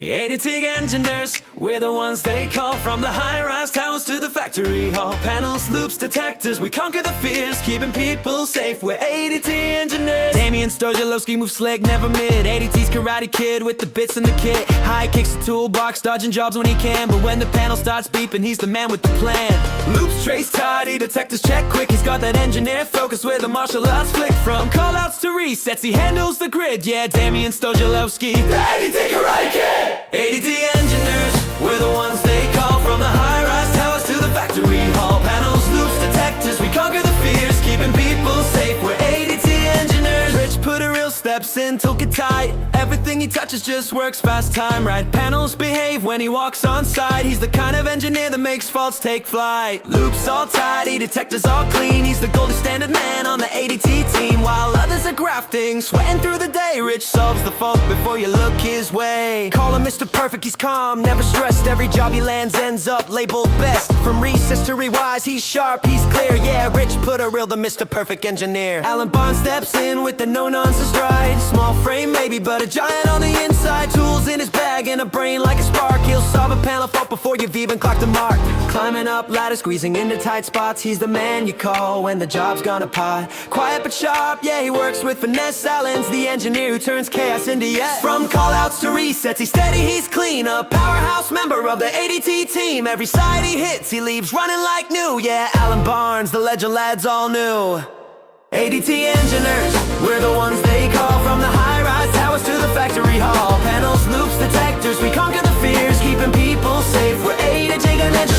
Adt Engineers, we're the ones they call. From the high-rise towers to the factory hall. Panels, loops, detectors, we conquer the fears, keeping people safe. We're Adt Engineers. Damien Stojalowski moves slick, never mid. Adt's Karate Kid with the bits and the kit. High kicks the toolbox, dodging jobs when he can. But when the panel starts beeping, he's the man with the plan. Loops trace tidy, detectors check quick. He's got that engineer focus with the martial arts flick. From call-outs to resets, he handles the grid. Yeah, Damien Stojalowski, the Adt Karate Kid. Adt Engineers, we're the ones they call. From the high-rise towers to the factory hall. Panels, loops, detectors, we conquer the fears, keeping people safe. We're Adt Engineers. Rich put a real steps in, took it tight. Everything he touches just works fast time right. Panels behave when he walks on site. He's the kind of engineer that makes faults take flight. Loops all tidy, detectors all clean. He's the gold standard man on the Adt team. While others are grafting, sweating through the day, Rich solves the fault before you look his way. Call him Mr. Perfect, he's calm, never stressed. Every job he lands ends up labeled best. From recess to rewise, he's sharp, he's clear. Yeah, Rich put a real the Mr. Perfect engineer. Alan Barnes steps in with the no-nonsense stride. Small frame maybe, but a giant on the inside. Tools in his bag and a brain like a spark. He'll solve a panel fault before you've even clocked the mark. Climbing up ladders, squeezing into tight spots. He's the man you call when the job's gone apart. Quiet but sharp, yeah, he works with finesse. Alan's the engineer who turns chaos into yes. From call-outs to resets, he's steady, he's clean. A powerhouse member of the Adt team. Every side he hits, he leaves running like new. Yeah, Alan Barnes, the legend lad's all new. Adt Engineers, we're the ones they call. From the high-rise towers to the factory hall. Panels, loops, detectors, we conquer the fears, keeping people safe. We're Adt Engineers.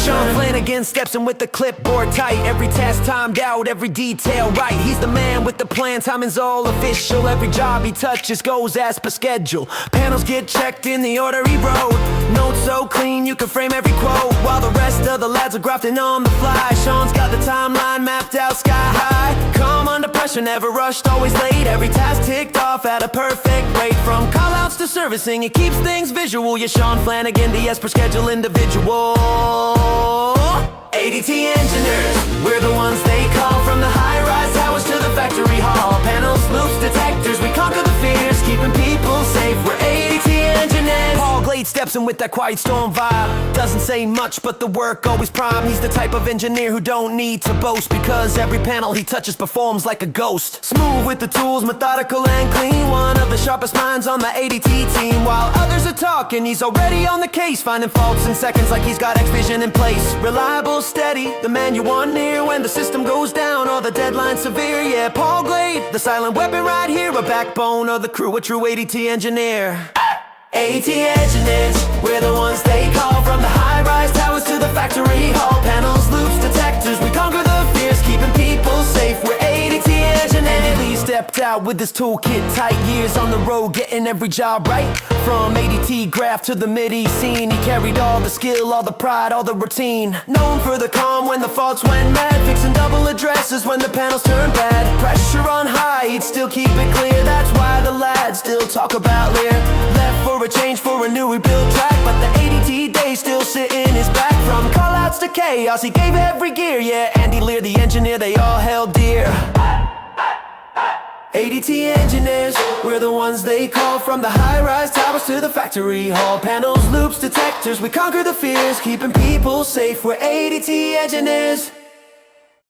Sean Flanagan steps in with the clipboard tight. Every task timed out, every detail right. He's the man with the plan, timing's all official. Every job he touches goes as per schedule. Panels get checked in the order he wrote. Notes so clean you can frame every quote. While the rest of the lads are grafting on the fly. Sean's got the timeline mapped out sky high. Calm under pressure, never rushed, always late. Every task ticked off at a perfect rate. From call-outs to servicing, it keeps things visual. Yeah, Sean Flanagan, the as per schedule individual. Adt Engineers, we're the ones they call. From the high-rise towers to the factory hall. Panels, loops, detectors, we conquer the fears, keeping people safe. We're Adt Engineers. Paul Glade steps in with that quiet storm vibe. Doesn't say much, but the work always prime. He's the type of engineer who don't need to boast, because every panel he touches performs like a ghost. Smooth with the tools, methodical and clean. One of the sharpest minds on the Adt team. While others are talking, he's already on the case, finding faults in seconds like he's got X vision in place. Reliable, steady, the man you want near when the system goes down or the deadline's severe. Yeah, Paul Glade, the silent weapon right here, a backbone of the crew, a true Adt engineer. Adt Engineers, we're the ones they call. From the high-rise towers to the factory hall. Panels, loops, detectors, we conquer the fears, keeping people safe. We're Adt Engineers. He stepped out with his toolkit tight. Years on the road, getting every job right. From Adt graph to the MIDI scene, he carried all the skill, all the pride, all the routine. Known for the calm when the faults went mad, fixing double addresses when the panels turned bad. Pressure on high, he'd still keep it clear. That's why the lads still talk about Lear. Left for a change, for a new rebuild track, but the Adt days still sit in his back. From call-outs to chaos, he gave every gear. Yeah, Andy Lear, the engineer they all held dear. Adt Engineers, we're the ones they call. From the high-rise towers to the factory hall. Panels, loops, detectors, we conquer the fears, keeping people safe. We're Adt Engineers.